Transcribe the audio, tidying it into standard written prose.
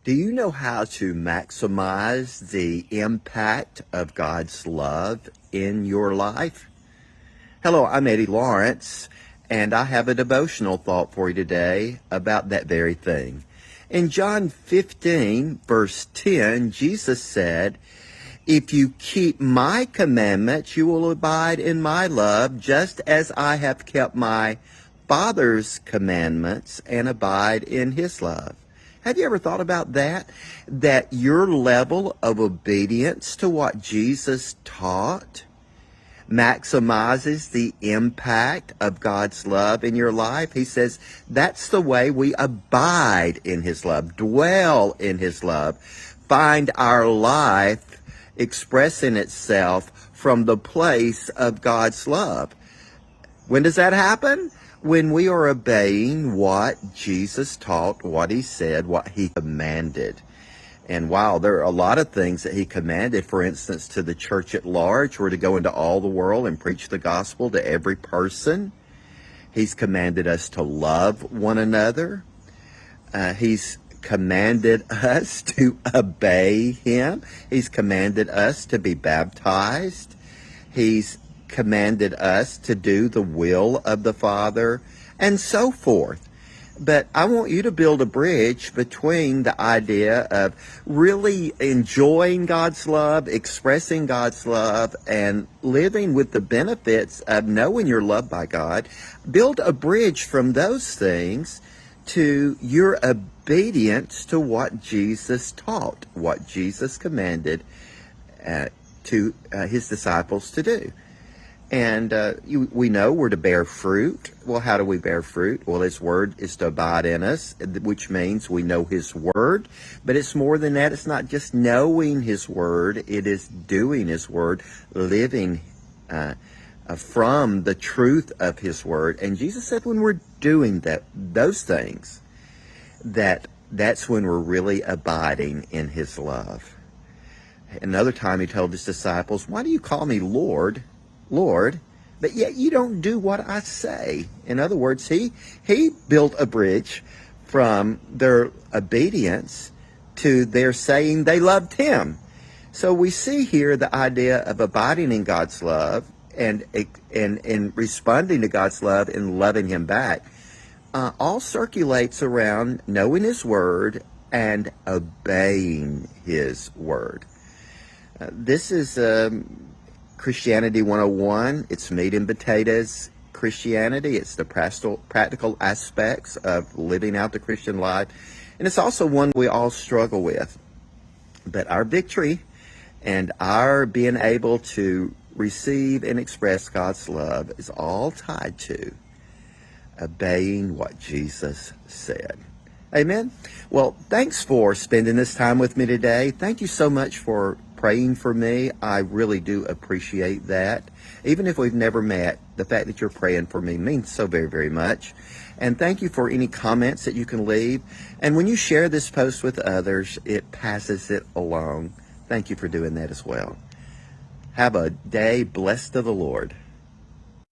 Do you know how to maximize the impact of God's love in your life? Hello, I'm Eddie Lawrence, and I have a devotional thought for you today about that very thing. In John 15, verse 10, Jesus said, "If you keep my commandments, you will abide in my love, just as I have kept my Father's commandments and abide in his love." Have you ever thought about that? That your level of obedience to what Jesus taught maximizes the impact of God's love in your life. He says that's the way we abide in his love, dwell in his love, find our life expressing itself from the place of God's love. When does that happen? When we are obeying what Jesus taught, what he said, what he commanded. And wow, there are a lot of things that he commanded. For instance, to the church at large, we're to go into all the world and preach the gospel to every person. He's commanded us to love one another. He's commanded us to obey him. He's commanded us to be baptized. He's commanded us to do the will of the Father, and so forth. But I want you to build a bridge between the idea of really enjoying God's love, expressing God's love, and living with the benefits of knowing you're loved by God. Build a bridge from those things to your obedience to what Jesus taught, what Jesus commanded to his disciples to do. And we know we're to bear fruit. Well, how do we bear fruit? Well, his word is to abide in us, which means we know his word. But it's more than that. It's not just knowing his word. It is doing his word, living from the truth of his word. And Jesus said when we're doing those things, that's when we're really abiding in his love. Another time he told his disciples, "Why do you call me Lord, Lord, but yet you don't do what I say?" In other words, he built a bridge from their obedience to their saying they loved him. So we see here the idea of abiding in God's love and responding to God's love and loving him back all circulates around knowing his word and obeying his word. This is Christianity 101. It's meat and potatoes Christianity. It's the practical aspects of living out the Christian life. And it's also one we all struggle with. But our victory and our being able to receive and express God's love is all tied to obeying what Jesus said. Amen? Well, thanks for spending this time with me today. Thank you so much for praying for me. I really do appreciate that. Even if we've never met, the fact that you're praying for me means so very, very much. And thank you for any comments that you can leave. And when you share this post with others, it passes it along. Thank you for doing that as well. Have a day blessed of the Lord.